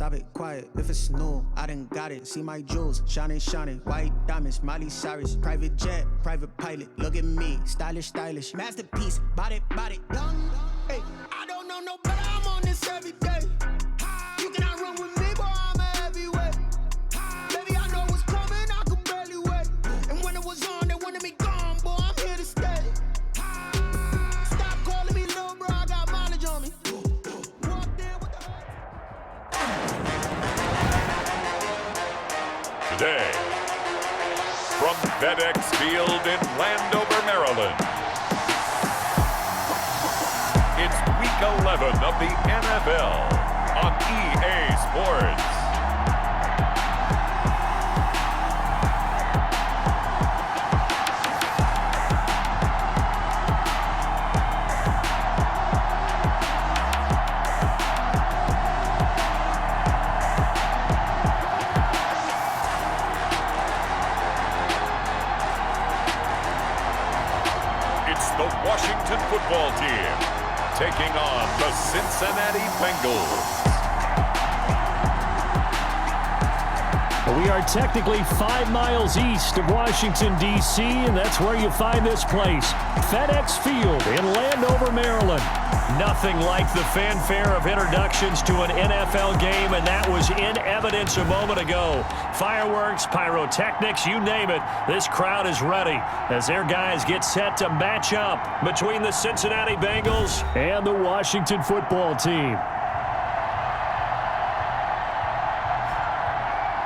Stop it, quiet, if it's new, I done got it. See my jewels, shining, shining, white diamonds, Miley Cyrus. Private jet, private pilot, look at me, stylish, stylish. Masterpiece, body, young. Hey, I don't know no better, I'm on this every day. You cannot run with me, boy, I'm a heavyweight. Baby, I know what's coming, I can barely wait. And when it was on, they wanted me gone, boy, I'm here to stay. Stop calling me little bro, I got mileage on me. Today, from FedEx Field in Landover, Maryland, it's Week 11 of the NFL on EA Sports. The Washington football team taking on the Cincinnati Bengals. We are technically 5 miles east of Washington, D.C., and that's where you find this place, FedEx Field in Landover, Maryland. Nothing like the fanfare of introductions to an NFL game, and that was in evidence a moment ago. Fireworks, pyrotechnics, you name it, this crowd is ready as their guys get set to match up between the Cincinnati Bengals and the Washington football team.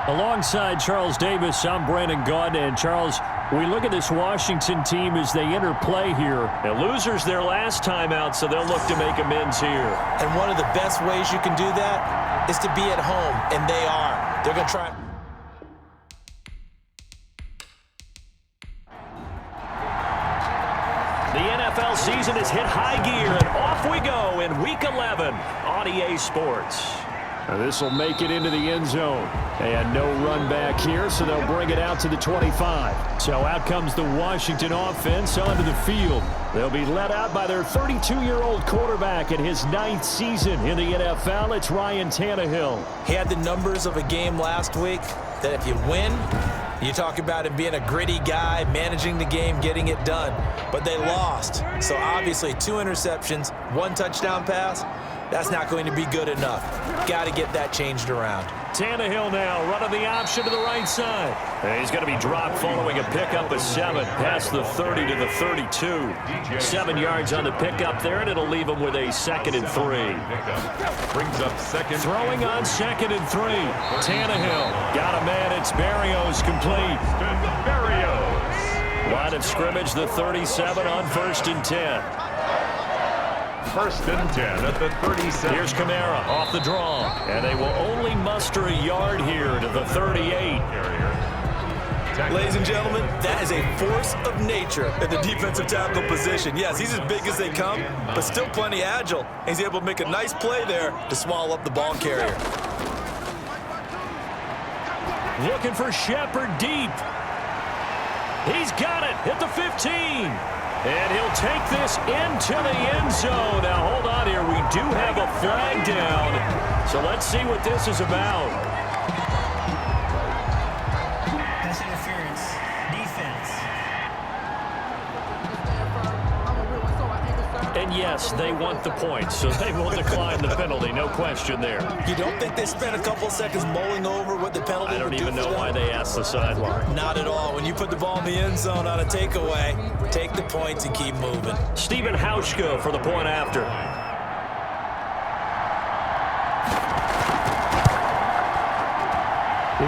Alongside Charles Davis, I'm Brandon Gaunt, and Charles, we look at this Washington team as they enter play here. The losers their last time out, so they'll look to make amends here. And one of the best ways you can do that is to be at home, and they are. They're going to try. The NFL season has hit high gear, and off we go in Week 11 on EA Sports. This will make it into the end zone. And no run back here, so they'll bring it out to the 25. So out comes the Washington offense onto the field. They'll be led out by their 32-year-old quarterback in his 9th season in the NFL. It's Ryan Tannehill. He had the numbers of a game last week that if you win, you talk about him being a gritty guy, managing the game, getting it done. But they lost. So obviously 2 interceptions, 1 touchdown pass. That's not going to be good enough. Got to get that changed around. Tannehill now running the option to the right side. And he's going to be dropped following a pickup of 7 past the 30 to the 32. 7 yards on the pickup there, and it'll leave him with a 2nd and 3. Brings up second. Throwing on 2nd and 3. Tannehill got a man. It's Berrios complete. Berrios. Line of scrimmage, the 37 on 1st and 10. 1st and 10 at the 37. Here's Kamara off the draw, and they will only muster a yard here to the 38. Ladies and gentlemen, that is a force of nature at the defensive tackle position. Yes, he's as big as they come, but still plenty agile. He's able to make a nice play there to swallow up the ball carrier. Looking for Shepard deep. He's got it at the 15. And he'll take this into the end zone. Now, hold on here. We do have a flag down. So let's see what this is about. Pass interference. Defense. And yes, they want the points, so they will decline the penalty. No question there. You don't think they spent a couple seconds mulling over what the penalty I don't would do even know for them? why they asked the sideline. Not at all. When you put the ball in the end zone on a takeaway, take the points and keep moving. Stephen Hauschka for the point after.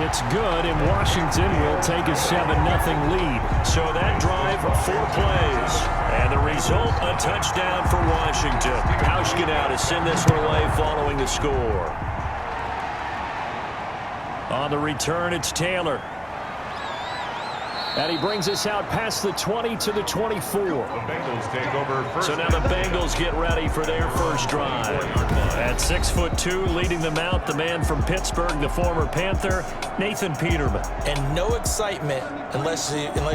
It's good, and Washington will take a 7-0 lead. So that drive, 4 plays. And the result, a touchdown for Washington. Hauschka now to send this one away following the score. On the return, it's Taylor. And he brings us out past the 20 to the 24. The Bengals take over first. So now the Bengals get ready for their first drive. At 6'2", leading them out, the man from Pittsburgh, the former Panther, Nathan Peterman. And no excitement unless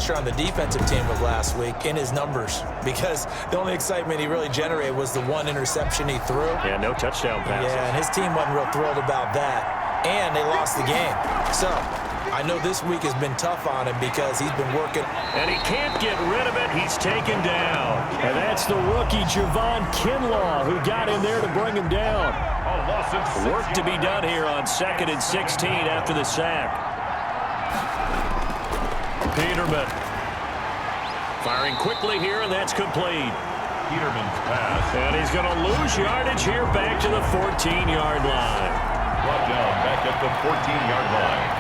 you're on the defensive team of last week in his numbers, because the only excitement he really generated was the 1 interception he threw. Yeah, no touchdown passes. Yeah, and his team wasn't real thrilled about that. and they lost the game. So I know this week has been tough on him because he's been working. And he can't get rid of it. He's taken down. And that's the rookie, Javon Kinlaw, who got in there to bring him down. Work to be done here on 2nd and 16 after the sack. Peterman firing quickly here, and that's complete. Peterman's pass. And he's going to lose yardage here back to the 14-yard line. Brought down back at the 14-yard line.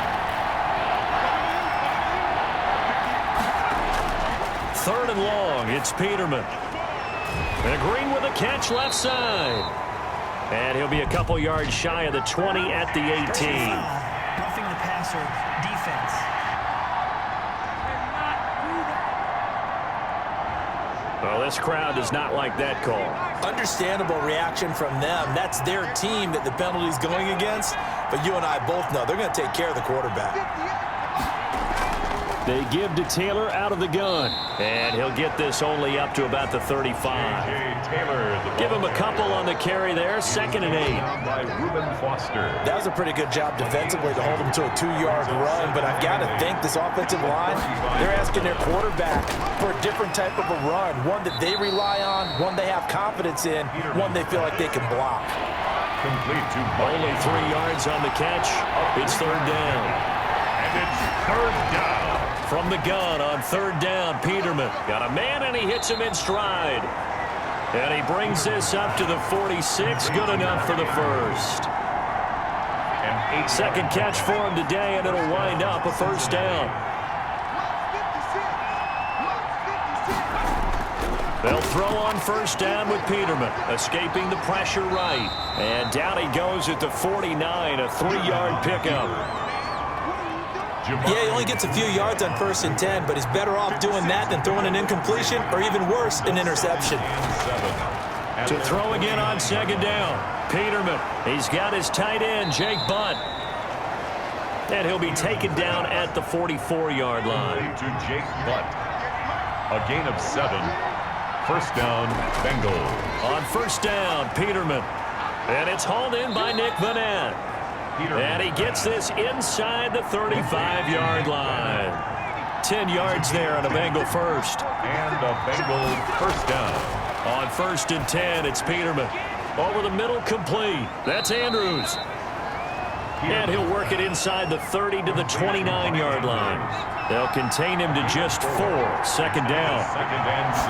3rd and long. It's Peterman. And Green with a catch left side. And he'll be a couple yards shy of the 20 at the 18. Roughing the passer defense. Well, this crowd does not like that call. Understandable reaction from them. That's their team that the penalty's going against. But you and I both know they're going to take care of the quarterback. They give to Taylor out of the gun. And he'll get this only up to about the 35. Give him a couple on the carry there. 2nd and 8. By Reuben Foster. That was a pretty good job defensively to hold him to a 2-yard run. But I've got to think this offensive line, they're asking their quarterback for a different type of a run. One that they rely on, one they have confidence in, one they feel like they can block. Complete to Only 3 yards on the catch. It's 3rd down. And it's 3rd down. From the gun on 3rd down, Peterman. Got a man, and he hits him in stride. And he brings this up to the 46. Good enough for the first. Second catch for him today, and it'll wind up a 1st down. They'll throw on 1st down with Peterman, escaping the pressure right. And down he goes at the 49, a 3-yard pickup. Yeah, he only gets a few yards on 1st and 10, but he's better off doing that than throwing an incompletion or even worse, an interception. To throw again on 2nd down. Peterman, he's got his tight end, Jake Butt. And he'll be taken down at the 44-yard line. To Jake Butt. A gain of 7. 1st down, Bengals. On 1st down, Peterman. And it's hauled in by Nick Vanette. And he gets this inside the 35-yard line. 10 yards there on a Bengal first. And a Bengal 1st down. On 1st and 10, it's Peterman. Over the middle, complete. That's Andrews. And he'll work it inside the 30 to the 29-yard line. They'll contain him to just 4. 2nd down. 2nd and 6.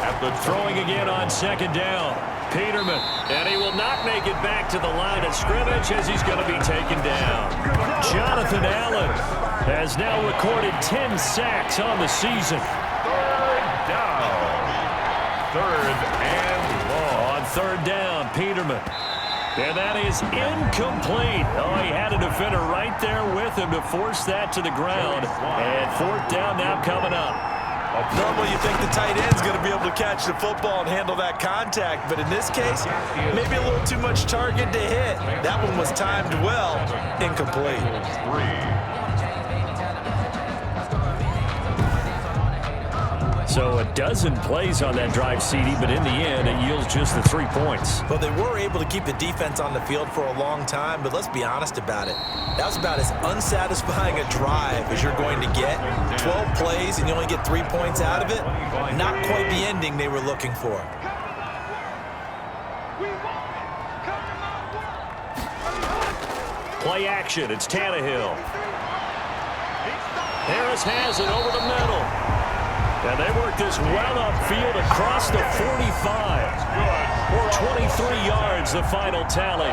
At the throwing again on 2nd down. Peterman, and he will not make it back to the line of scrimmage as he's going to be taken down. Jonathan Allen has now recorded 10 sacks on the season. 3rd down. 3rd and long. On 3rd down, Peterman. And that is incomplete. Oh, he had a defender right there with him to force that to the ground. And 4th down now coming up. Normally you think the tight end's going to be able to catch the football and handle that contact, but in this case, maybe a little too much target to hit. That one was timed well, incomplete. 3. So a dozen plays on that drive, CD, but in the end, it yields just the 3 points. Well, they were able to keep the defense on the field for a long time, but let's be honest about it. That was about as unsatisfying a drive as you're going to get. 12 plays and you only get 3 points out of it. Not quite the ending they were looking for. Play action. It's Tannehill. Harris has it over the middle. And they work this well upfield across the 45. 23 yards, the final tally.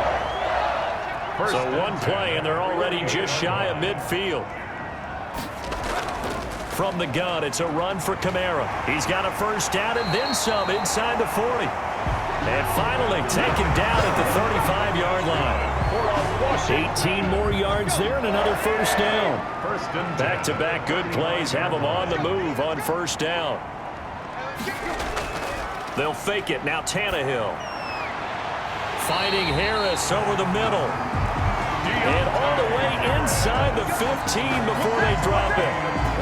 So one play, and they're already just shy of midfield. From the gun, it's a run for Kamara. He's got a 1st down and then some inside the 40. And finally taken down at the 35-yard line. 18 more yards there and another 1st down. Back-to-back good plays have them on the move on 1st down. They'll fake it. Now Tannehill. Finding Harris over the middle. And all the way inside the 15 before they drop it.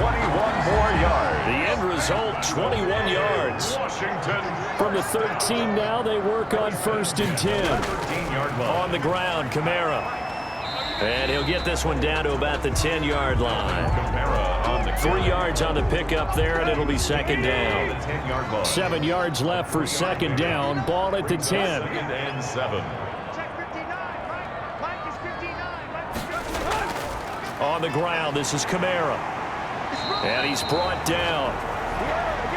21 more yards. The end result, 21 yards. Washington. From the 13 now, they work on 1st and 10. On the ground, Kamara. And he'll get this one down to about the 10-yard line. 3 yards on the pickup there, and it'll be second down. 7 yards left for second down. Ball at the 10. Second and 7. On the ground, this is Kamara. And he's brought down.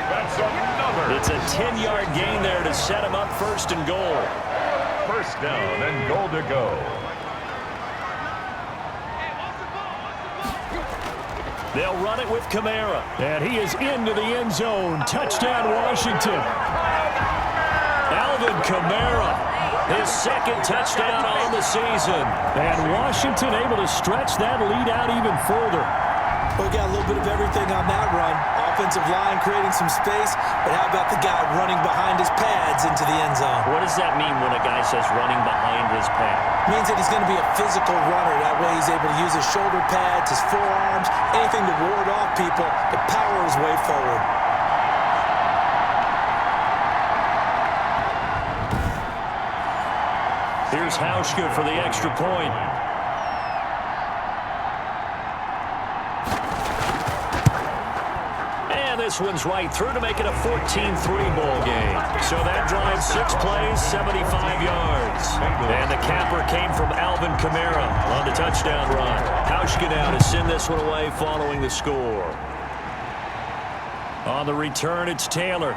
That's another. It's a 10-yard gain there to set him up first and goal. First down and goal to go. They'll run it with Kamara. And he is into the end zone. Touchdown, Washington. Alvin Kamara, his second touchdown on the season. And Washington able to stretch that lead out even further. We got a little bit of everything on that run. Offensive line creating some space, but how about the guy running behind his pads into the end zone? What does that mean when a guy says running behind his pad? Means that he's going to be a physical runner. That way he's able to use his shoulder pads, his forearms, anything to ward off people to power his way forward. Here's Hauschka for the extra point. This one's right through to make it a 14-3 ball game. So that drives 6 plays, 75 yards. And the capper came from Alvin Kamara on the touchdown run. Hauschka now to send this one away following the score. On the return, it's Taylor.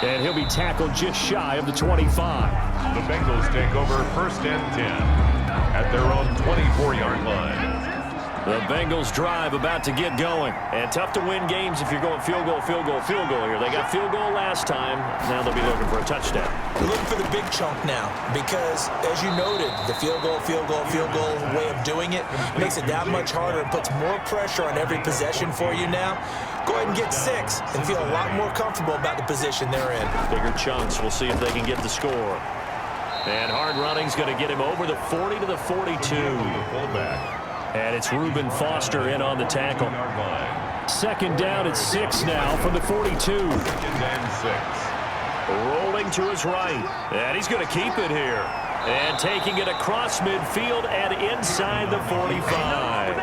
And he'll be tackled just shy of the 25. The Bengals take over first and 10 at their own 24-yard line. The Bengals drive about to get going. And tough to win games if you're going field goal, field goal, field goal here. They got field goal last time. Now they'll be looking for a touchdown. They're looking for the big chunk now because, as you noted, the field goal way of doing it makes it that much harder and puts more pressure on every possession for you now. Go ahead and get 6 and feel a lot more comfortable about the position they're in. Bigger chunks. We'll see if they can get the score. And hard running's going to get him over the 40 to the 42. Fullback. And it's Reuben Foster in on the tackle. Second down at 6 now from the 42. Second and 6. Rolling to his right. And he's going to keep it here. And taking it across midfield and inside the 45.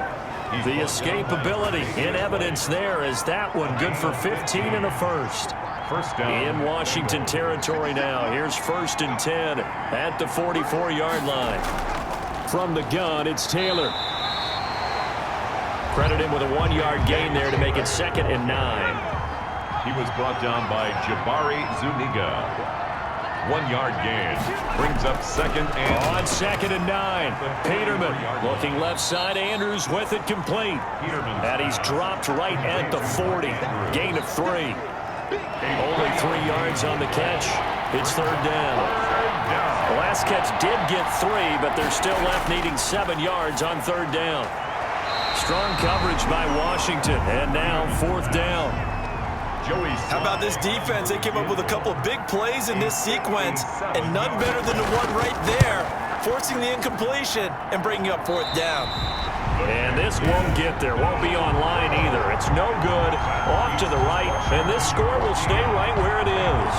The escapability in evidence there as that one good for 15 and a first. First down. In Washington territory now. Here's first and 10 at the 44-yard line. From the gun, it's Taylor. Credit him with a 1-yard gain there to make it second and 9. He was brought down by Jabari Zuniga. 1-yard gain. Brings up second and... On second and 9. Peterman looking left side. Andrews with it complete. And he's dropped right at the 40. Gain of 3. Only 3 yards on the catch. It's third down. The last catch did get 3, but they're still left needing 7 yards on third down. Strong coverage by Washington, and now fourth down. How about this defense? They came up with a couple of big plays in this sequence, and none better than the one right there, forcing the incompletion and bringing up fourth down. And this won't get there, won't be on line either. It's no good, off to the right, and this score will stay right where it is.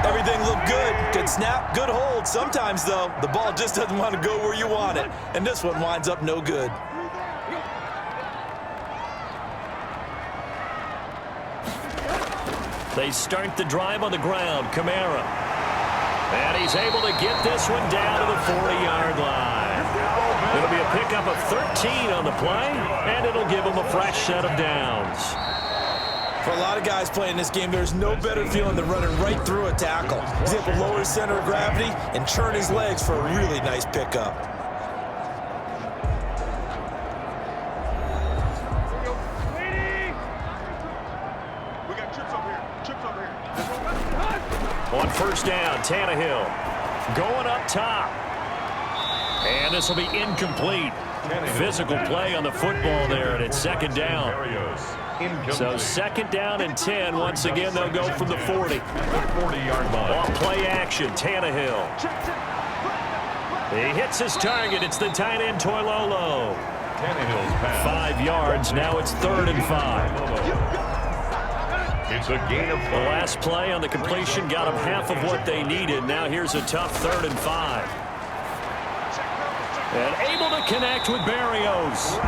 Everything looked good. Good snap, good hold. Sometimes, though, the ball just doesn't want to go where you want it. And this one winds up no good. They start the drive on the ground. Kamara. And he's able to get this one down to the 40-yard line. It'll be a pickup of 13 on the play, and it'll give him a fresh set of downs. For a lot of guys playing this game, there's no better feeling than running right through a tackle. He's able to lower his center of gravity and turn his legs for a really nice pickup. We got chips over here. Chips over here. On first down, Tannehill going up top. And this will be incomplete. Physical play on the football there, and it's second down. So second down and 10. Once again, they'll go from the 40. 40-yard line. Off play action, Tannehill. He hits his target. It's the tight end, Toilolo. Tannehill's pass. 5 yards. Now it's third and 5. It's a gain of 5. The last play on the completion got them half of what they needed. Now here's a tough 3rd and 5. And able to connect with Berrios.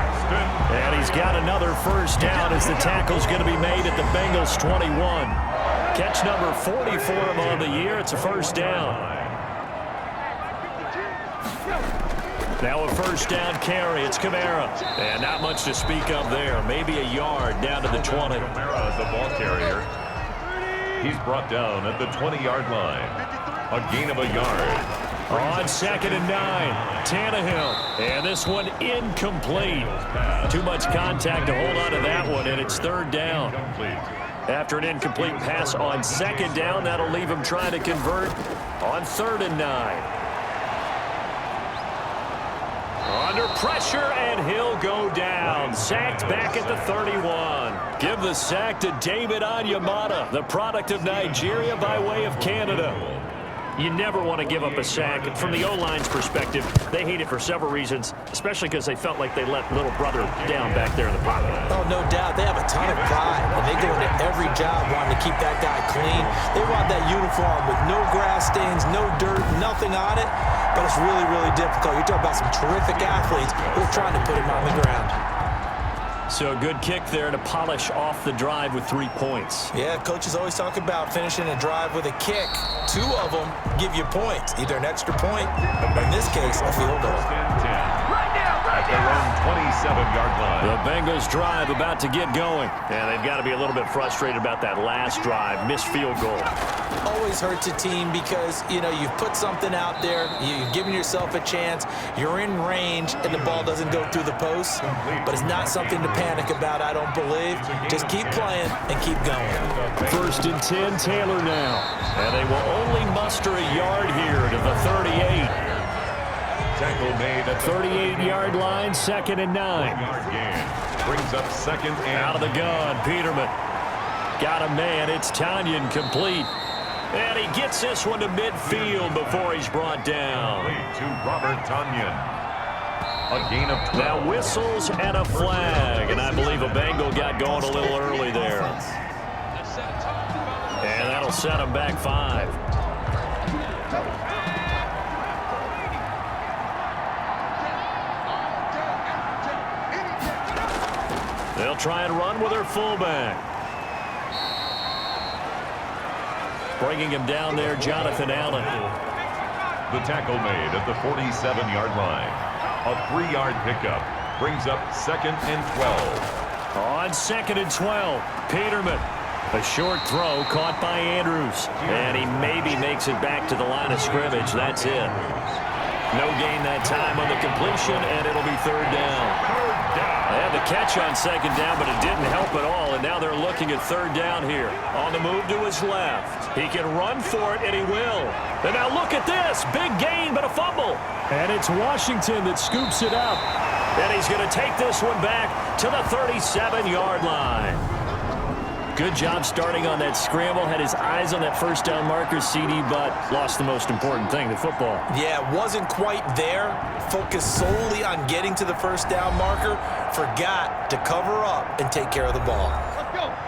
And he's got another first down as the tackle's going to be made at the Bengals 21. Catch number 40 for him on the year. It's a first down. Now a first down carry. It's Kamara. And not much to speak of there. Maybe a yard down to the 20. Kamara, the ball carrier. He's brought down at the 20-yard line. A gain of a yard. On 2nd and 9, Tannehill. And this one incomplete. Too much contact to hold on to that one, and it's 3rd down. After an incomplete pass on 2nd down, that'll leave him trying to convert on 3rd and 9. Under pressure, and he'll go down. Sacked back at the 31. Give the sack to David Onyemata, the product of Nigeria by way of Canada. You never want to give up a sack. From the O-line's perspective, they hate it for several reasons, especially because they felt like they let little brother down back there in the pocket. Oh, no doubt. They have a ton of pride, and they go into every job wanting to keep that guy clean. They want that uniform with no grass stains, no dirt, nothing on it, but it's really, really difficult. You're talking about some terrific athletes who are trying to put him on the ground. So a good kick there to polish off the drive with 3 points. Yeah, coaches always talk about finishing a drive with a kick. 2 of them give you points, either an extra point, or in this case, a field goal. At their own 27-yard line. The Bengals drive about to get going. And they've got to be a little bit frustrated about that last drive. Missed field goal. Always hurts a team because, you know, you've put something out there, you've given yourself a chance, you're in range, and the ball doesn't go through the post. But it's not something to panic about, I don't believe. Just keep playing and keep going. 1st and 10, Taylor now. And they will only muster a yard here to the 38. Tackle made at 38-yard line, 2nd and 9. 9-yard gain. Brings up 2nd and out of the gun, Peterman. Got a man, it's Tanyan complete. And he gets this one to midfield before he's brought down. to Robert Tanyan. A gain of 12. Now whistles and a flag, and I believe a Bengal got going a little early there. And that'll set him back 5. They'll try and run with their fullback. Bringing him down there, Jonathan Allen. The tackle made at the 47-yard line. A 3-yard pickup brings up 2nd and 12. On 2nd and 12, Peterman. A short throw caught by Andrews. And he maybe makes it back to the line of scrimmage. That's it. No gain that time on the completion, and it'll be 3rd down. They had the catch on 2nd down, but it didn't help at all, and now they're looking at 3rd down here. On the move to his left. He can run for it, and he will. And now look at this. Big gain, but a fumble. And it's Washington that scoops it up. And he's going to take this one back to the 37-yard line. Good job starting on that scramble. Had his eyes on that first down marker, CD, but lost the most important thing, the football. Yeah, wasn't quite there. Focused solely on getting to the first down marker. Forgot to cover up and take care of the ball.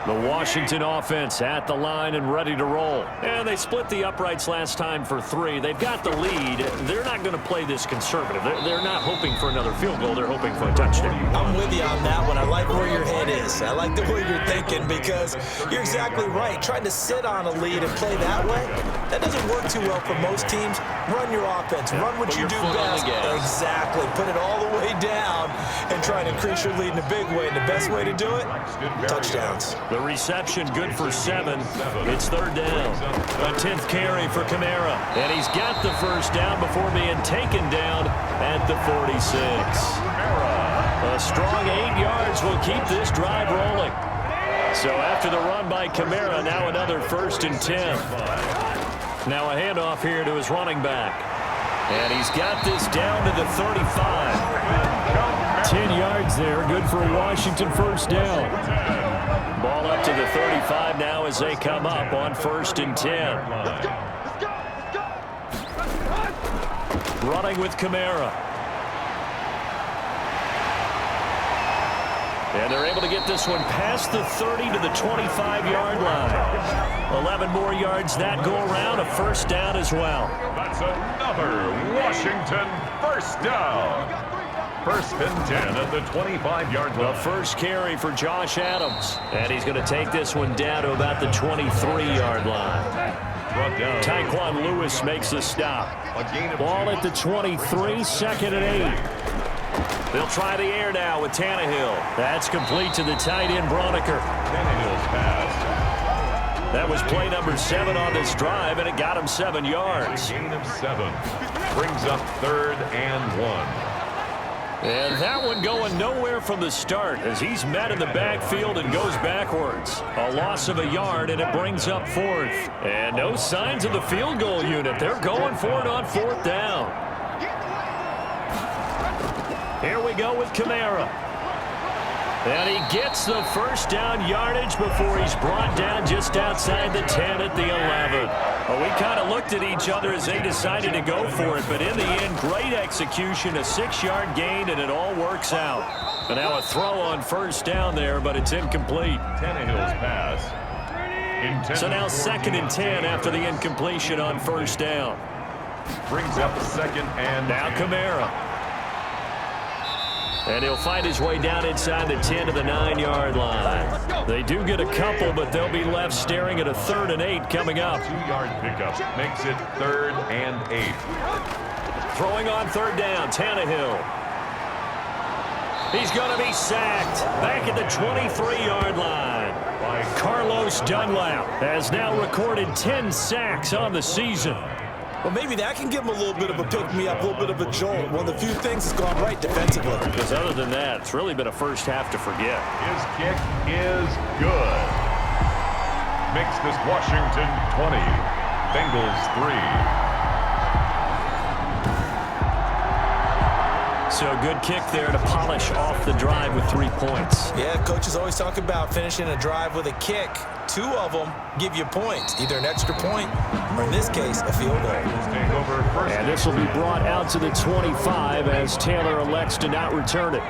The Washington offense at the line and ready to roll. And they split the uprights last time for 3. They've got the lead. They're not going to play this conservative. They're not hoping for another field goal. They're hoping for a touchdown. I'm with you on that one. I like where your head is. I like the way you're thinking because you're exactly right. Trying to sit on a lead and play that way, that doesn't work too well for most teams. Run your offense. Run what you do best. Exactly. Put it all the way down and try and increase your lead in a big way. And the best way to do it, touchdowns. The reception good for 7. It's 3rd down. A 10th carry for Kamara. And he's got the first down before being taken down at the 46. A strong 8 yards will keep this drive rolling. So after the run by Kamara, now another 1st and 10. Now a handoff here to his running back. And he's got this down to the 35. 10 yards there, good for a Washington first down. Ball up to the 35 now as they come up on 1st and 10. Running with Kamara. And they're able to get this one past the 30 to the 25-yard line. 11 more yards that go around, a first down as well. That's another Washington first down. First and 10 at the 25-yard line. The first carry for Josh Adams. And he's going to take this one down to about the 23-yard line. Tyquan Lewis makes the stop. Ball at the 23, second and 8. They'll try the air now with Tannehill. That's complete to the tight end, Broniker. Tannehill's pass. That was play number 7 on this drive, and it got him 7 yards. Gain of 7. Brings up 3rd and 1. And that one going nowhere from the start as he's met in the backfield and goes backwards. A loss of a yard, and it brings up 4th. And no signs of the field goal unit. They're going for it on 4th down. Here we go with Kamara. And he gets the first down yardage before he's brought down just outside the 10 at the 11. Well, we kind of looked at each other as they decided to go for it, but in the end, great execution, a 6-yard gain, and it all works out. And now a throw on first down there, but it's incomplete. Tannehill's pass. So now 2nd and 10 after the incompletion on first down. Brings up 2nd and now Kamara. And he'll find his way down inside the 10 to the 9-yard line. They do get a couple, but they'll be left staring at a 3rd and 8 coming up. 2-yard pickup makes it 3rd and 8. Throwing on 3rd down, Tannehill. He's going to be sacked back at the 23-yard line. Carlos Dunlap has now recorded 10 sacks on the season. Well, maybe that can give him a little bit of a pick-me-up, a little bit of a jolt. One of the few things that's gone right defensively. Because other than that, it's really been a first half to forget. His kick is good. Makes this Washington 20, Bengals 3. So a good kick there to polish off the drive with 3 points. Yeah, coaches always talk about finishing a drive with a kick. 2 of them give you points, either an extra point or, in this case, a field goal. And this will be brought out to the 25 as Taylor elects to not return it.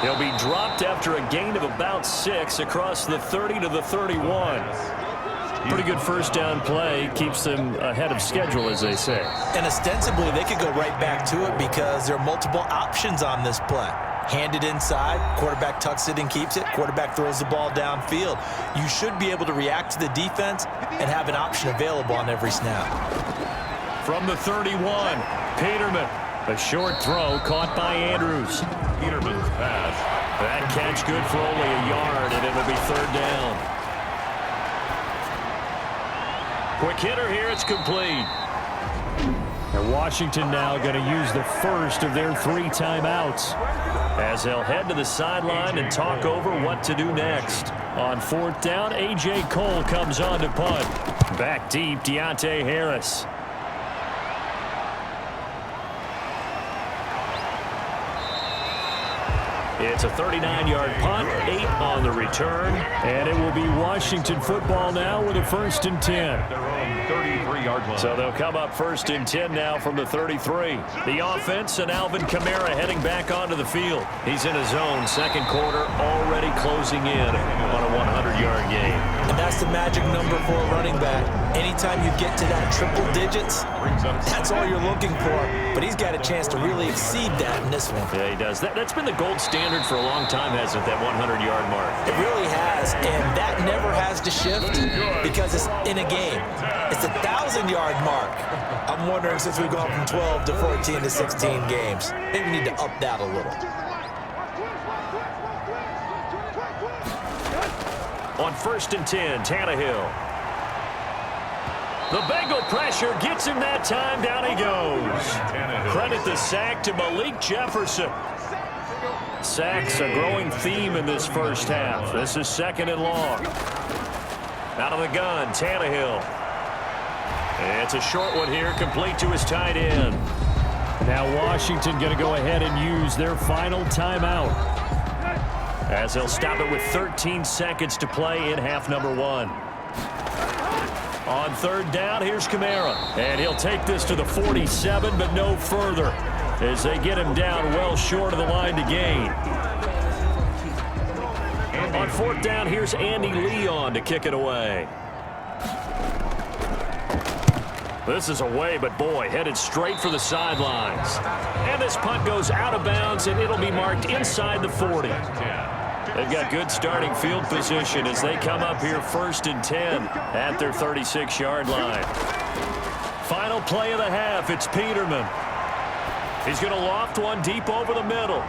He'll be dropped after a gain of about 6 across the 30 to the 31. Pretty good first down play. Keeps them ahead of schedule, as they say. And ostensibly, they could go right back to it because there are multiple options on this play. Handed inside, quarterback tucks it and keeps it, quarterback throws the ball downfield. You should be able to react to the defense and have an option available on every snap. From the 31, Peterman. A short throw caught by Andrews. Peterman's pass. That catch good for only a yard, and it'll be 3rd down. Quick hitter here, it's complete. And Washington now going to use the first of their 3 timeouts as they'll head to the sideline and talk over what to do next. On 4th down, A.J. Cole comes on to punt. Back deep, Deontay Harris. It's a 39-yard punt, 8 on the return, and it will be Washington football now with a 1st and 10. Their own 33-yard line. So they'll come up 1st and 10 now from the 33. The offense and Alvin Kamara heading back onto the field. He's in his zone, 2nd quarter, already closing in on a 100-yard game. And that's the magic number for a running back. Anytime you get to that triple digits, that's all you're looking for. But he's got a chance to really exceed that in this one. Yeah, he does. That's been the gold standard for a long time, hasn't it, that 100-yard mark? It really has, and that never has to shift because it's in a game. It's a 1,000-yard mark. I'm wondering, since we've gone from 12 to 14 to 16 games, maybe we need to up that a little. On 1st and 10, Tannehill. The Bengal pressure gets him that time. Down he goes. Credit the sack to Malik Jefferson. Sacks a growing theme in this first half. This is 2nd and long. Out of the gun, Tannehill. It's a short one here, complete to his tight end. Now Washington going to go ahead and use their final timeout, as they'll stop it with 13 seconds to play in half number 1. On 3rd down, here's Kamara. And he'll take this to the 47, but no further, as they get him down well short of the line to gain. On 4th down, here's Andy Leon to kick it away. This is away, but boy, headed straight for the sidelines. And this punt goes out of bounds, and it'll be marked inside the 40. They've got good starting field position as they come up here 1st and 10 at their 36-yard line. Final play of the half, it's Peterman. He's going to loft one deep over the middle.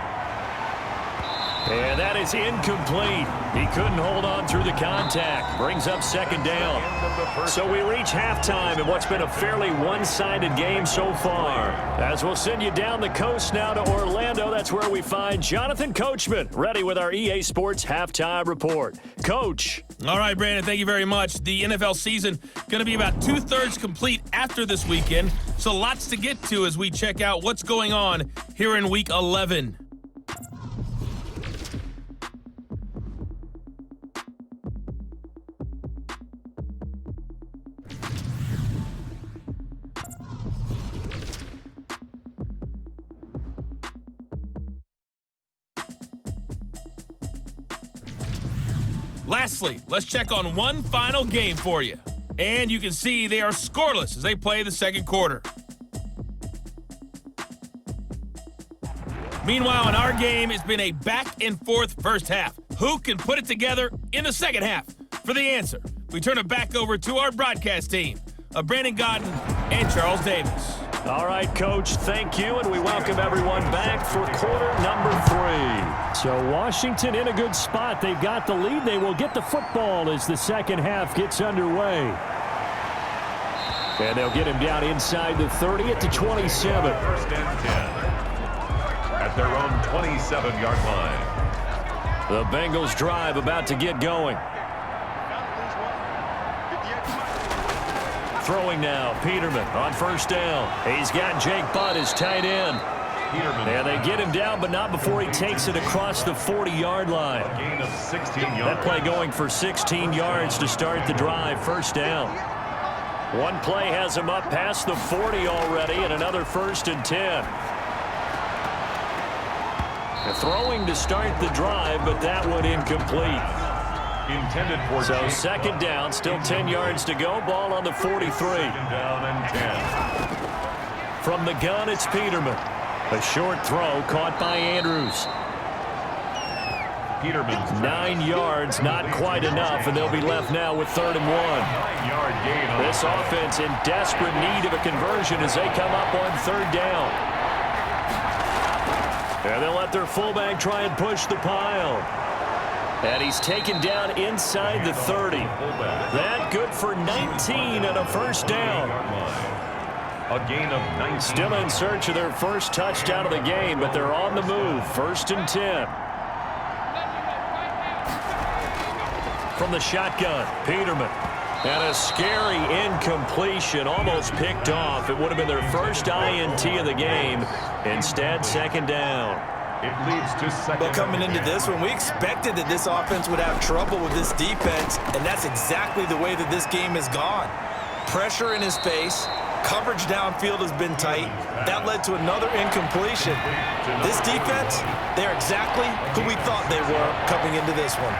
And that is incomplete. He couldn't hold on through the contact. Brings up 2nd down. So we reach halftime in what's been a fairly one-sided game so far. As we'll send you down the coast now to Orlando, that's where we find Jonathan Coachman, ready with our EA Sports Halftime Report. Coach. All right, Brandon, thank you very much. The NFL season going to be about 2/3 complete after this weekend, so lots to get to as we check out what's going on here in Week 11. Lastly, let's check on one final game for you. And you can see they are scoreless as they play the 2nd quarter. Meanwhile, in our game, it's been a back-and-forth first half. Who can put it together in the 2nd half? For the answer, we turn it back over to our broadcast team of Brandon Godden and Charles Davis. All right, Coach, thank you, and we welcome everyone back for quarter number 3. So Washington in a good spot. They've got the lead. They will get the football as the 2nd half gets underway. And they'll get him down inside the 30 at the 27. 1st and 10 at their own 27-yard line. The Bengals drive about to get going. Throwing now, Peterman on 1st down. He's got Jake Butt as tight end. Peterman. And they get him down, but not before he takes it across the 40-yard line. A gain of 16 yards. That play going for 16 yards to start the drive, 1st down. One play has him up past the 40 already, and another 1st and 10. Throwing to start the drive, but that one incomplete. Intended for so 2nd down, still 10 yards to go. Ball on the 43. 2nd down and 10. From the gun, it's Peterman. A short throw caught by Andrews. Peterman's 9 yards, not quite enough, and they'll be left now with 3rd and 1. 9-yard gain on this offense in desperate need of a conversion as they come up on 3rd down. And they'll let their fullback try and push the pile. And he's taken down inside the 30. That good for 19 and a 1st down. A gain of 19. Still in search of their first touchdown of the game, but they're on the move. 1st and 10. From the shotgun, Peterman. And a scary incompletion, almost picked off. It would have been their first INT of the game. Instead, 2nd down. It leads to 2nd. But coming into this one, we expected that this offense would have trouble with this defense, and that's exactly the way that this game has gone. Pressure in his face. Coverage downfield has been tight. That led to another incompletion. This defense, they're exactly who we thought they were coming into this one.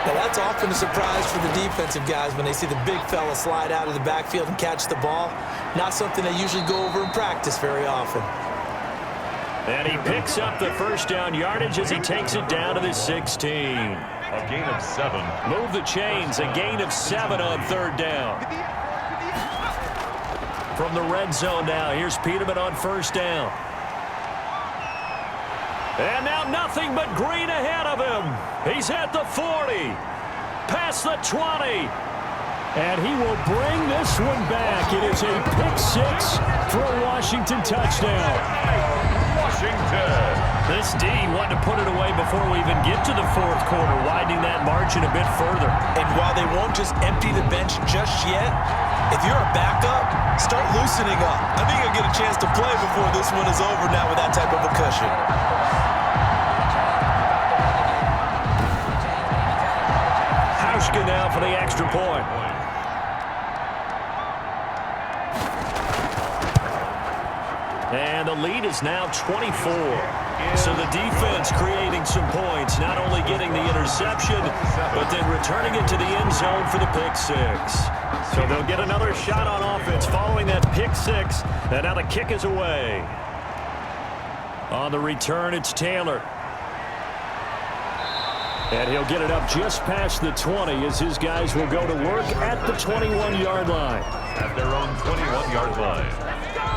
Now, that's often a surprise for the defensive guys when they see the big fella slide out of the backfield and catch the ball. Not something they usually go over in practice very often. And he picks up the 1st down yardage as he takes it down to the 16. A gain of 7. Move the chains. A gain of 7 on 3rd down. From the red zone now, here's Peterman on 1st down. And now nothing but green ahead of him. He's at the 40. Past the 20. And he will bring this one back. It is a pick-6 for a Washington touchdown. Washington. This D wanted to put it away before we even get to the 4th quarter, widening that margin a bit further. And while they won't just empty the bench just yet, if you're a backup, start loosening up. I think you'll get a chance to play before this one is over now with that type of a cushion. Hauschka now for the extra point. the lead is now 24. So the defense creating some points, not only getting the interception, but then returning it to the end zone for the pick six. So they'll get another shot on offense following that pick six, and now the kick is away. On the return, it's Taylor. And he'll get it up just past the 20 as his guys will go to work at the 21-yard line. At their own 21-yard line.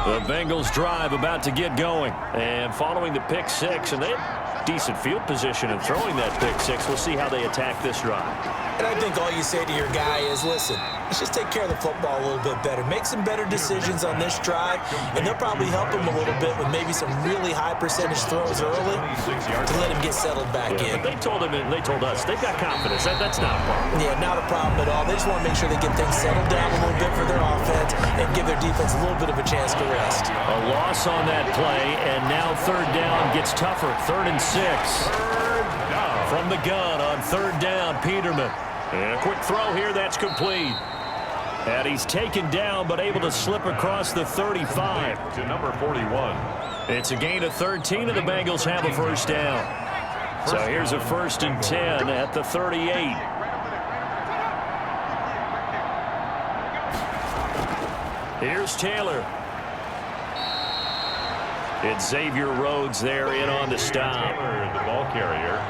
The Bengals drive about to get going. And following the pick six, and they have decent field position in throwing that pick six. We'll see how they attack this drive. And I think all you say to your guy is, listen, let's just take care of the football a little bit better. Make some better decisions on this drive, and they'll probably help him a little bit with maybe some really high percentage throws early to let him get settled back in. But they told him, and they told us, they've got confidence. That's not a problem. Yeah, not a problem at all. They just want to make sure they get things settled down a little bit for their offense and give their defense a little bit of a chance to rest. A loss on that play, and now third down gets tougher. 3rd and 6. From the gun on 3rd down, Peterman. And a quick throw here, that's complete. And he's taken down, but able to slip across the 35. To number 41. It's a gain of 13, and the Bengals have a first down. So here's a 1st and 10 at the 38. Here's Taylor. It's Xavier Rhodes there in on the stop. Taylor, the ball carrier.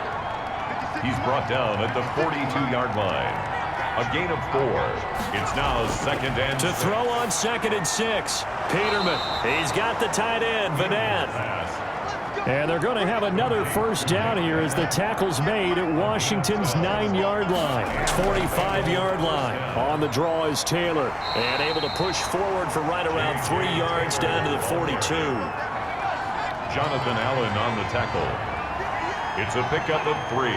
He's brought down at the 42-yard line. A gain of 4. It's now 2nd and 6. To throw on 2nd and 6. Peterman. He's got the tight end, Vanette. And they're going to have another first down here as the tackle's made at Washington's 9-yard line. 45-yard line. On the draw is Taylor. And able to push forward for right around 3 yards down to the 42. Jonathan Allen on the tackle. It's a pickup of 3.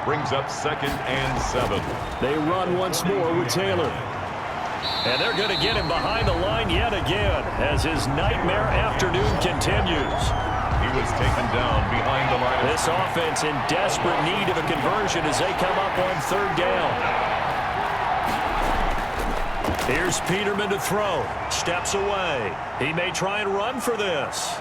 Brings up 2nd and 7. They run once more with Taylor. And they're going to get him behind the line yet again as his nightmare afternoon continues. He was taken down behind the line. This offense in desperate need of a conversion as they come up on 3rd down. Here's Peterman to throw. Steps away. He may try and run for this.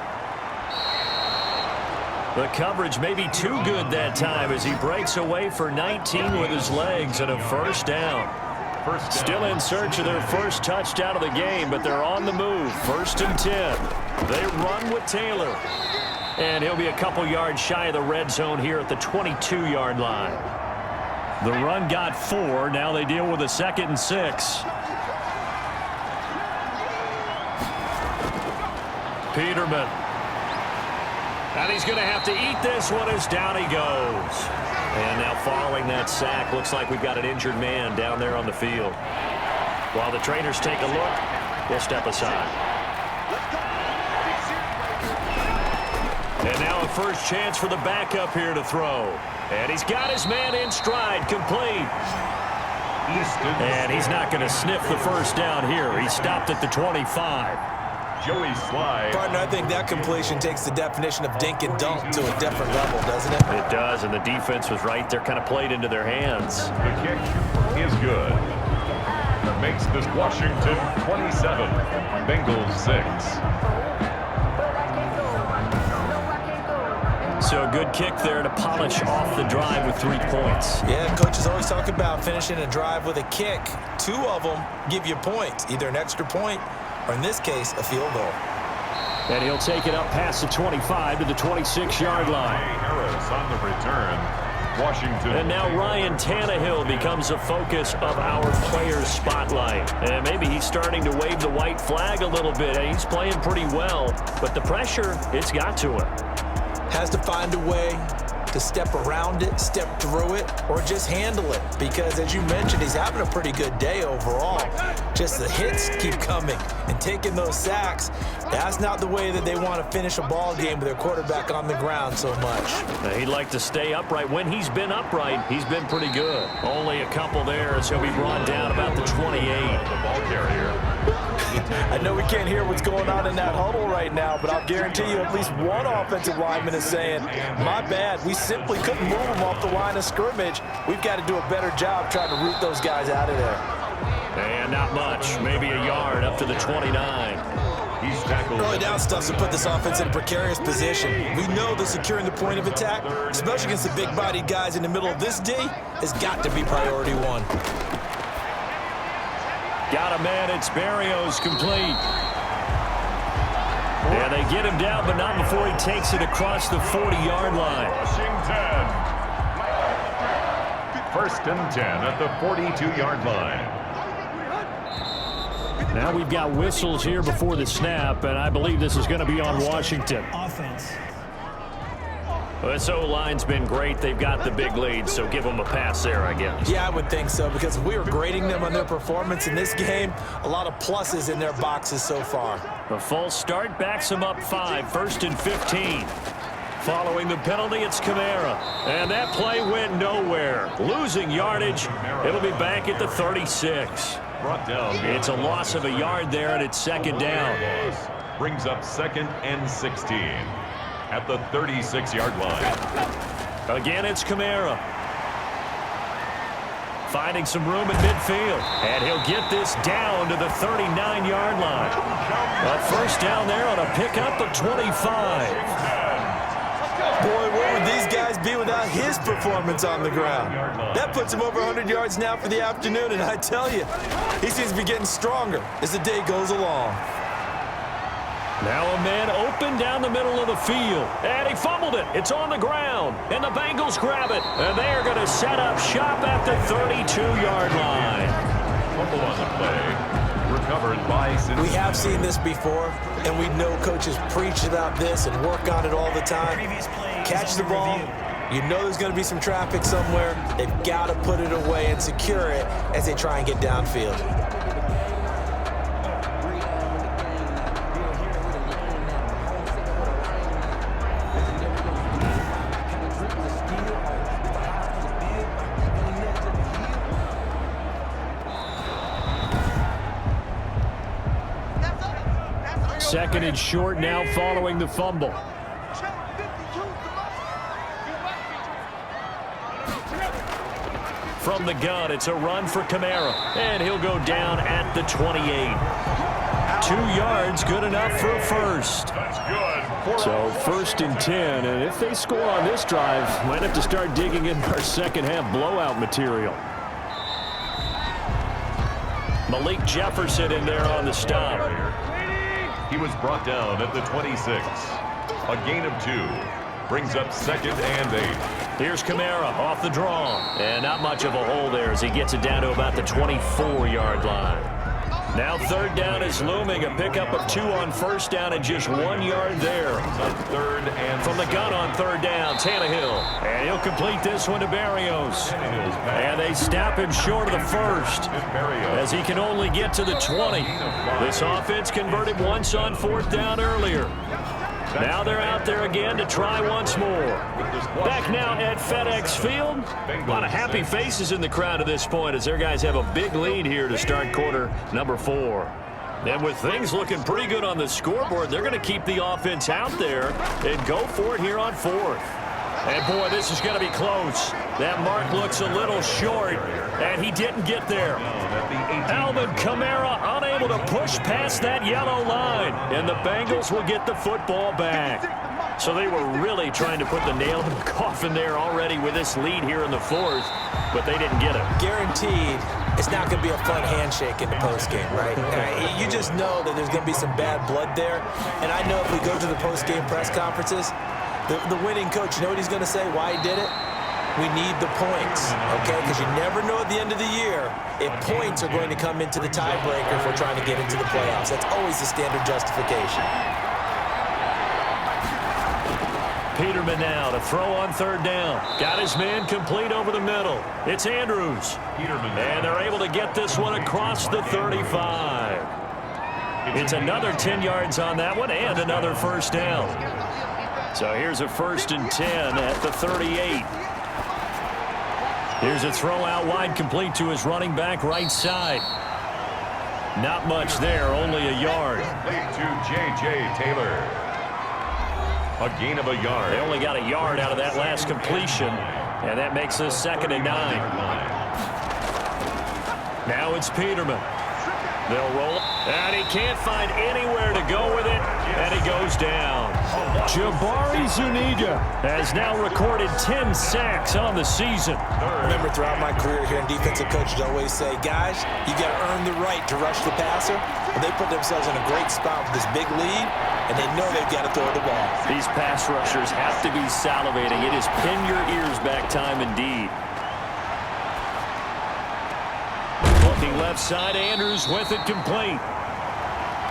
The coverage may be too good that time as he breaks away for 19 with his legs and a first down. Still in search of their first touchdown of the game, but they're on the move. 1st and 10. They run with Taylor. And he'll be a couple yards shy of the red zone here at the 22-yard line. The run got 4. Now they deal with a 2nd and 6. Peterman. And he's going to have to eat this one as down he goes. And now following that sack, looks like we've got an injured man down there on the field. While the trainers take a look, we'll step aside. And now a first chance for the backup here to throw. And he's got his man in stride, complete. And he's not going to sniff the first down here. He stopped at the 25. Joey Slye. Partner, I think that completion takes the definition of dink and dunk to a different level, doesn't it? It does, and the defense was right there, kind of played into their hands. The kick is good. Makes this Washington 27, Bengals 6. So a good kick there to polish off the drive with 3 points. Yeah, coaches always talk about finishing a drive with a kick. 2 of them give you points, either an extra point or, in this case, a field goal. And he'll take it up past the 25 to the 26-yard line. Harris on the return. Washington. And now Ryan Tannehill becomes a focus of our players' spotlight. And maybe he's starting to wave the white flag a little bit. He's playing pretty well, but the pressure, it's got to him. Has to find a way to step around it, step through it, or just handle it. Because, as you mentioned, he's having a pretty good day overall. Just the hits keep coming and taking those sacks. That's not the way that they want to finish a ball game with their quarterback on the ground so much. He'd like to stay upright. When he's been upright, he's been pretty good. Only a couple there, so he'll be brought down about the 28. The ball carrier. I know we can't hear what's going on in that huddle right now, but I'll guarantee you at least one offensive lineman is saying, my bad, we simply couldn't move them off the line of scrimmage. We've got to do a better job trying to root those guys out of there. And not much, maybe a yard up to the 29. He's tackled. Early down stuff to put this offense in a precarious position. We know that securing the point of attack, especially against the big-bodied guys in the middle of this D, has got to be priority one. Got a man. It's Berrios complete. And they get him down, but not before he takes it across the 40-yard line. Washington. First and 10 at the 42-yard line. Now we've got whistles here before the snap, and I believe this is going to be on Washington. Offense. Well, this O-line's been great. They've got the big lead, so give them a pass there, I guess. Yeah, I would think so, because if we were grading them on their performance in this game, a lot of pluses in their boxes so far. The false start backs them up 5, first and 15. Following the penalty, it's Kamara. And that play went nowhere. Losing yardage. It'll be back at the 36. Brought down. It's a loss of a yard there, and it's second down. Brings up second and 16 at the 36-yard line. Again, it's Kamara. Finding some room in midfield. And he'll get this down to the 39-yard line. A first down there on a pickup of 25. Boy, where would these guys be without his performance on the ground? That puts him over 100 yards now for the afternoon, and I tell you, he seems to be getting stronger as the day goes along. Now a man open down the middle of the field. And he fumbled it. It's on the ground. And the Bengals grab it. And they are going to set up shop at the 32-yard line. Fumble on the play. Recovered by Cincinnati. We have seen this before, and we know coaches preach about this and work on it all the time. Catch the ball. You know there's going to be some traffic somewhere. They've got to put it away and secure it as they try and get downfield. Second and short now following the fumble. From the gun, it's a run for Kamara. And he'll go down at the 28. 2 yards, good enough for a first. That's good. So first and 10, and if they score on this drive, might have to start digging in our second half blowout material. Malik Jefferson in there on the stop. He was brought down at the 26. A gain of 2. Brings up second and 8. Here's Kamara off the draw. And not much of a hole there as he gets it down to about the 24-yard line. Now third down is looming. A pickup of 2 on first down and just 1 yard there. Third and from the gun on third down, Tannehill. And he'll complete this one to Berrios. And they snap him short of the first as he can only get to the 20. This offense converted once on fourth down earlier. Now they're out there again to try once more. Back now at FedEx Field. A lot of happy faces in the crowd at this point as their guys have a big lead here to start quarter number 4. And with things looking pretty good on the scoreboard, they're going to keep the offense out there and go for it here on fourth. And boy, this is going to be close. That mark looks a little short, and he didn't get there. Alvin Kamara unable to push past that yellow line, and the Bengals will get the football back. So they were really trying to put the nail in the coffin there already with this lead here in the fourth, but they didn't get it. Guaranteed, it's not going to be a fun handshake in the postgame, right? You just know that there's going to be some bad blood there, and I know if we go to the postgame press conferences, the winning coach, you know what he's going to say, why he did it? We need the points, okay? Because you never know at the end of the year if points are going to come into the tiebreaker if we're trying to get into the playoffs. That's always the standard justification. Peterman now to throw on third down. Got his man complete over the middle. It's Andrews. And they're able to get this one across the 35. It's another 10 yards on that one and another first down. So here's a first and 10 at the 38. Here's a throw out wide complete to his running back right side. Not much there, only a yard. Complete to J.J. Taylor. A gain of a yard. They only got a yard out of that last completion, and that makes us second and 9. Now it's Peterman. They'll roll it, and he can't find anywhere to go with it, and he goes down. Jabari Zuniga has now recorded 10 sacks on the season. Remember, throughout my career here in defensive coaches always say, guys, you got to earn the right to rush the passer. And they put themselves in a great spot with this big lead, and they know they've got to throw the ball. These pass rushers have to be salivating. It is pin your ears back time indeed. Looking left side, Andrews with it complete.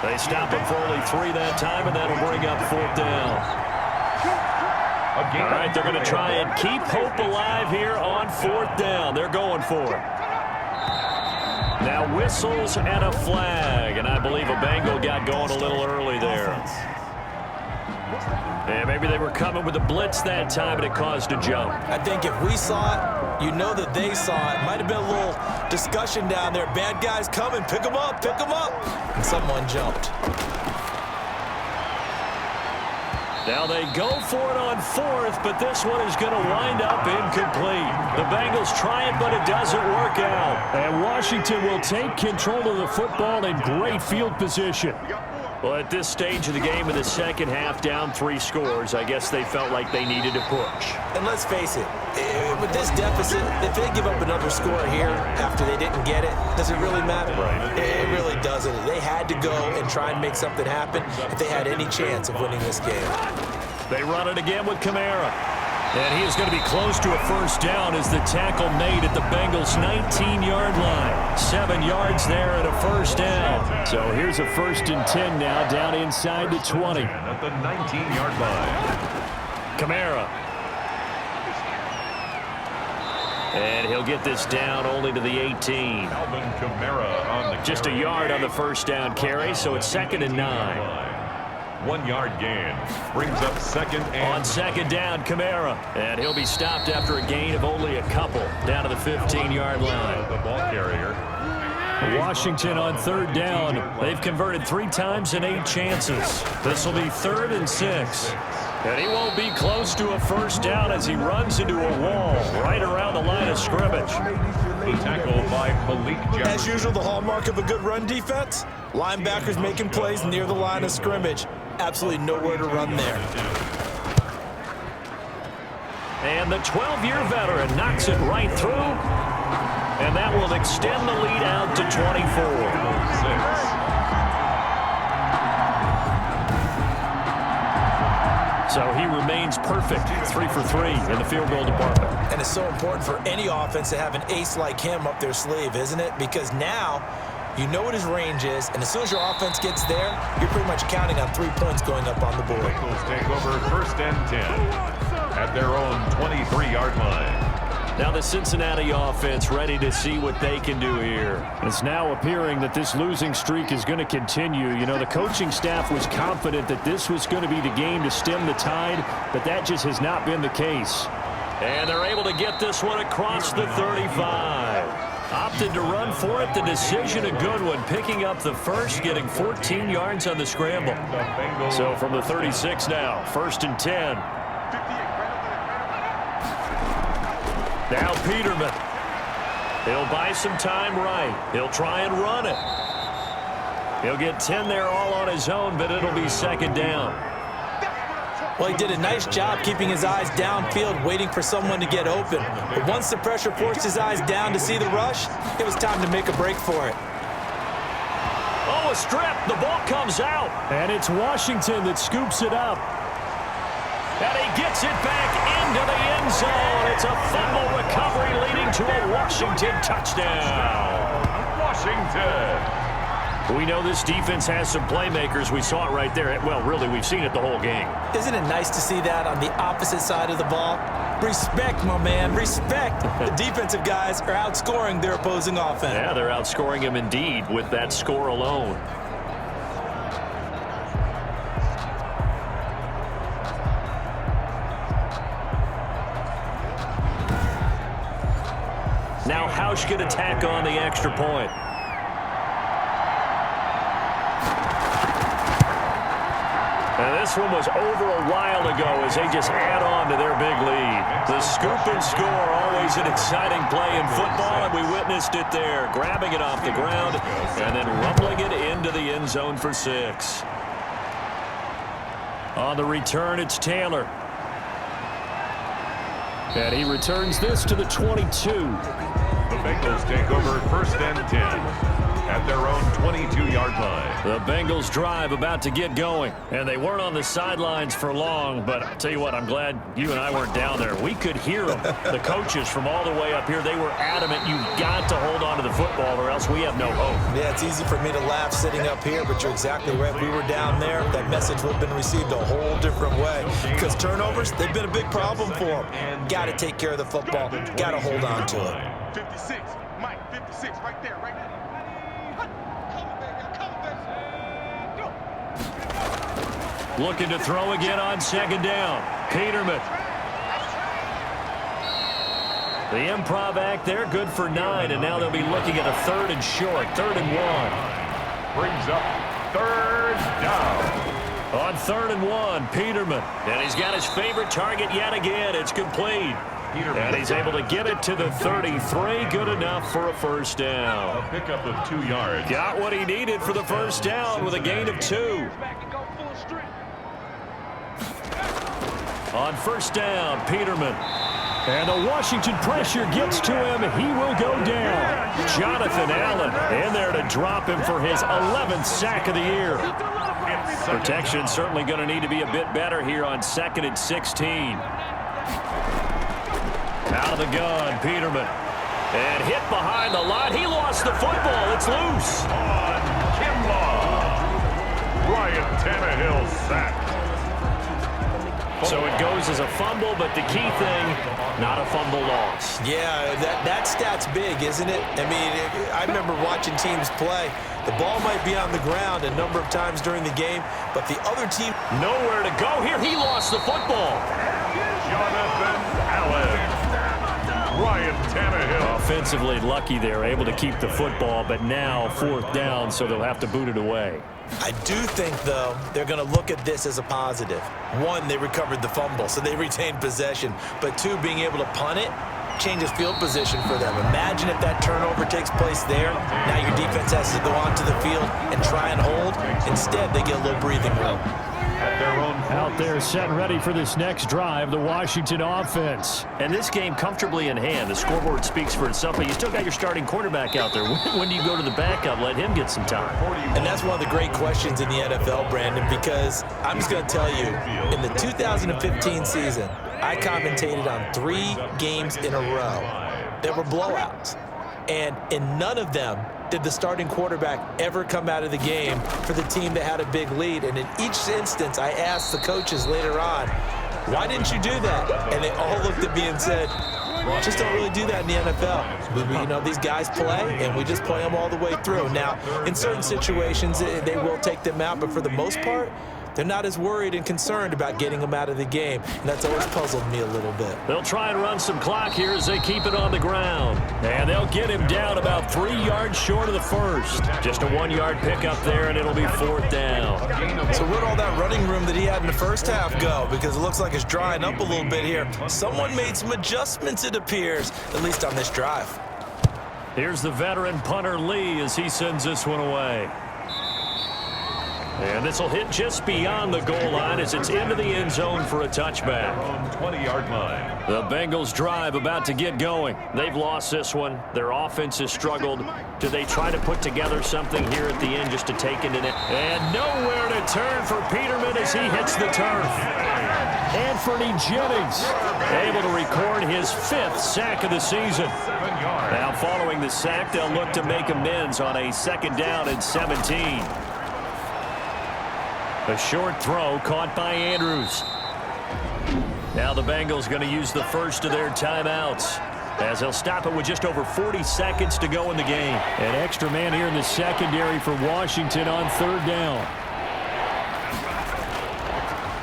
They stop him for only 3 that time, and that'll bring up 4th down. All right, they're going to try and keep hope alive here on 4th down. They're going for it. Now whistles and a flag, and I believe a Bengal got going a little early there. And maybe they were coming with a blitz that time, and it caused a jump. I think if we saw it, you know that they saw it. Might have been a little discussion down there. Bad guys coming. Pick them up. Pick them up. And someone jumped. Now they go for it on 4th, but this one is going to wind up incomplete. The Bengals try it, but it doesn't work out. And Washington will take control of the football in great field position. Well, at this stage of the game in the second half, down 3 scores, I guess they felt like they needed to push. And let's face it, with this deficit, if they give up another score here after they didn't get it, does it really matter? Right. It really doesn't. They had to go and try and make something happen if they had any chance of winning this game. They run it again with Kamara. And he is going to be close to a 1st down as the tackle made at the Bengals' 19-yard line. 7 yards there and a 1st down. So here's a 1st and 10 now, down inside the 20. At the 19-yard line. Kamara. And he'll get this down only to the 18. Alvin Kamara on the Just a yard on the 1st down carry, so it's 2nd and 9. 1-yard gain brings up 2nd and on 2nd down, Kamara. And he'll be stopped after a gain of only a couple down to the 15-yard line. The ball carrier. Washington on 3rd down. They've converted 3 times in 8 chances. This will be 3rd and 6. And he won't be close to a 1st down as he runs into a wall right around the line of scrimmage. The tackle by Malik Jefferson. As usual, the hallmark of a good run defense, linebackers making plays near the line of scrimmage. Absolutely nowhere to run there. And the 12-year veteran knocks it right through. And that will extend the lead out to 24. So he remains perfect, 3 for 3 in the field goal department. And it's so important for any offense to have an ace like him up their sleeve, isn't it? Because now you know what his range is, and as soon as your offense gets there, you're pretty much counting on 3 points going up on the board. Bengals take over 1st and 10 at their own 23-yard line. Now the Cincinnati offense ready to see what they can do here. It's now appearing that this losing streak is going to continue. You know, the coaching staff was confident that this was going to be the game to stem the tide, but that just has not been the case. And they're able to get this one across the 35. Opted to run for it. The decision a good one. Picking up the 1st, getting 14 yards on the scramble. So from the 36 now, 1st and 10. Now Peterman. He'll buy some time right. He'll try and run it. He'll get 10 there all on his own, but it'll be 2nd down. Well, he did a nice job keeping his eyes downfield, waiting for someone to get open. But once the pressure forced his eyes down to see the rush, it was time to make a break for it. Oh, a strip. The ball comes out. And it's Washington that scoops it up. And he gets it back into the end zone. It's a fumble recovery leading to a Washington touchdown. Washington. We know this defense has some playmakers. We saw it right there. Well, really, we've seen it the whole game. Isn't it nice to see that on the opposite side of the ball? Respect, my man, respect. The defensive guys are outscoring their opposing offense. Yeah, they're outscoring him indeed with that score alone. Now Hausch can attack on the extra point. And this one was over a while ago as they just add on to their big lead. The scoop and score, always an exciting play in football, and we witnessed it there. Grabbing it off the ground and then rumbling it into the end zone for 6. On the return, it's Taylor. And he returns this to the 22. The Bengals take over 1st and 10 at their own 22-yard line. The Bengals drive about to get going. And they weren't on the sidelines for long, but I'll tell you what, I'm glad you and I weren't down there. We could hear them. The coaches from all the way up here, they were adamant, you've got to hold on to the football or else we have no hope. Yeah, it's easy for me to laugh sitting up here, but you're exactly right. If we were down there, that message would have been received a whole different way. Because turnovers, they've been a big problem for them. Got to take care of the football. Got to hold on to it. 56, Mike, 56, right there, right there. Looking to throw again on 2nd down. Peterman. The improv act there, good for 9, and now they'll be looking at a 3rd and short, 3rd and 1. Brings up 3rd down. On 3rd and 1, Peterman. And he's got his favorite target yet again. It's complete. And he's able to get it to the 33. Good enough for a 1st down. A pickup of 2 yards. Got what he needed for the 1st down with a gain of 2. On 1st down, Peterman. And the Washington pressure gets to him. He will go down. Jonathan Allen in there to drop him for his 11th sack of the year. Protection certainly going to need to be a bit better here on 2nd and 16. Out of the gun, Peterman. And hit behind the line. He lost the football. It's loose. On Kinlaw. Ryan Tannehill sacked. So it goes as a fumble, but the key thing, not a fumble loss. Yeah, that stat's big, isn't it? I mean, I remember watching teams play. The ball might be on the ground a number of times during the game, but the other team... Nowhere to go here. He lost the football. Jonathan Allen. Ryan Tannehill. Offensively lucky they're able to keep the football, but now 4th down, so they'll have to boot it away. I do think, though, they're going to look at this as a positive. 1, they recovered the fumble, so they retained possession. But 2, being able to punt it changes field position for them. Imagine if that turnover takes place there. Now your defense has to go onto the field and try and hold. Instead, they get a little breathing room. At their own Out there set and ready for this next drive, the Washington offense. And this game comfortably in hand. The scoreboard speaks for itself, but you still got your starting quarterback out there. When do you go to the backup? Let him get some time. And that's one of the great questions in the NFL, Brandon, because I'm just going to tell you, in the 2015 season, I commentated on 3 games in a row that were blowouts. And in none of them did the starting quarterback ever come out of the game for the team that had a big lead. And in each instance, I asked the coaches later on, why didn't you do that? And they all looked at me and said, just don't really do that in the NFL. You know, these guys play, and we just play them all the way through. Now, in certain situations, they will take them out, but for the most part, they're not as worried and concerned about getting them out of the game. And that's always puzzled me a little bit. They'll try and run some clock here as they keep it on the ground. And they'll get him down about 3 yards short of the 1st. Just a 1-yard pickup there, and it'll be 4th down. So where'd all that running room that he had in the first half go? Because it looks like it's drying up a little bit here. Someone made some adjustments, it appears, at least on this drive. Here's the veteran punter Lee as he sends this one away. And this will hit just beyond the goal line as it's into the end zone for a touchback. 20-yard line. The Bengals drive about to get going. They've lost this one. Their offense has struggled. Do they try to put together something here at the end just to take it in it? And nowhere to turn for Peterman as he hits the turf. Anthony Jennings able to record his 5th sack of the season. Now following the sack, they'll look to make amends on a 2nd down and 17. A short throw caught by Andrews. Now the Bengals going to use the first of their timeouts as they'll stop it with just over 40 seconds to go in the game. An extra man here in the secondary for Washington on 3rd down.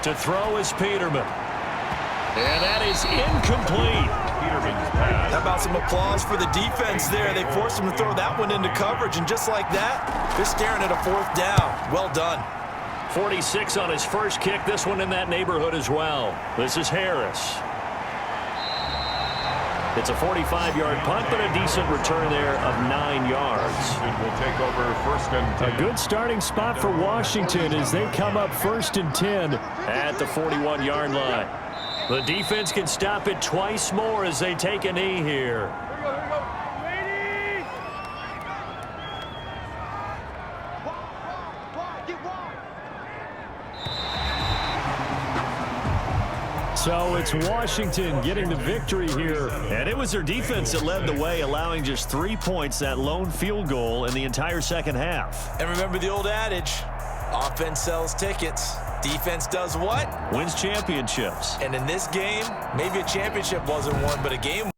To throw is Peterman. And that is incomplete. Peterman's pass. How about some applause for the defense there? They forced him to throw that one into coverage, and just like that, they're staring at a 4th down. Well done. 46 on his first kick. This one in that neighborhood as well. This is Harris. It's a 45-yard punt, but a decent return there of 9 yards. It will take over 1st and 10. A good starting spot for Washington as they come up 1st and 10 at the 41-yard line. The defense can stop it twice more as they take a knee here. So it's Washington getting the victory here. And it was their defense that led the way, allowing just 3 points, that lone field goal in the entire second half. And remember the old adage, offense sells tickets. Defense does what? Wins championships. And in this game, maybe a championship wasn't won, but a game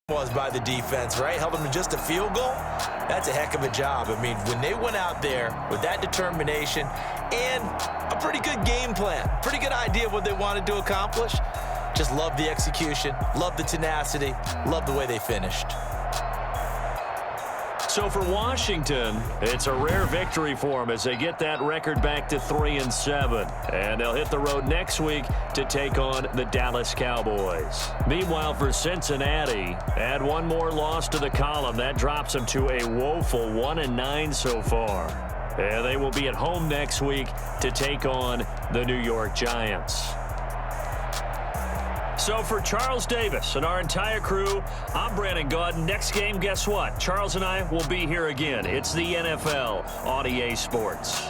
was by the defense, right? Held them to just a field goal. That's a heck of a job. I mean, when they went out there with that determination and a pretty good game plan, pretty good idea of what they wanted to accomplish, just love the execution, love the tenacity, love the way they finished. So for Washington, it's a rare victory for them as they get that record back to 3-7. And they'll hit the road next week to take on the Dallas Cowboys. Meanwhile, for Cincinnati, add one more loss to the column. That drops them to a woeful 1-9 so far. And they will be at home next week to take on the New York Giants. So for Charles Davis and our entire crew, I'm Brandon Gaudin. Next game, guess what? Charles and I will be here again. It's the NFL on EA Sports.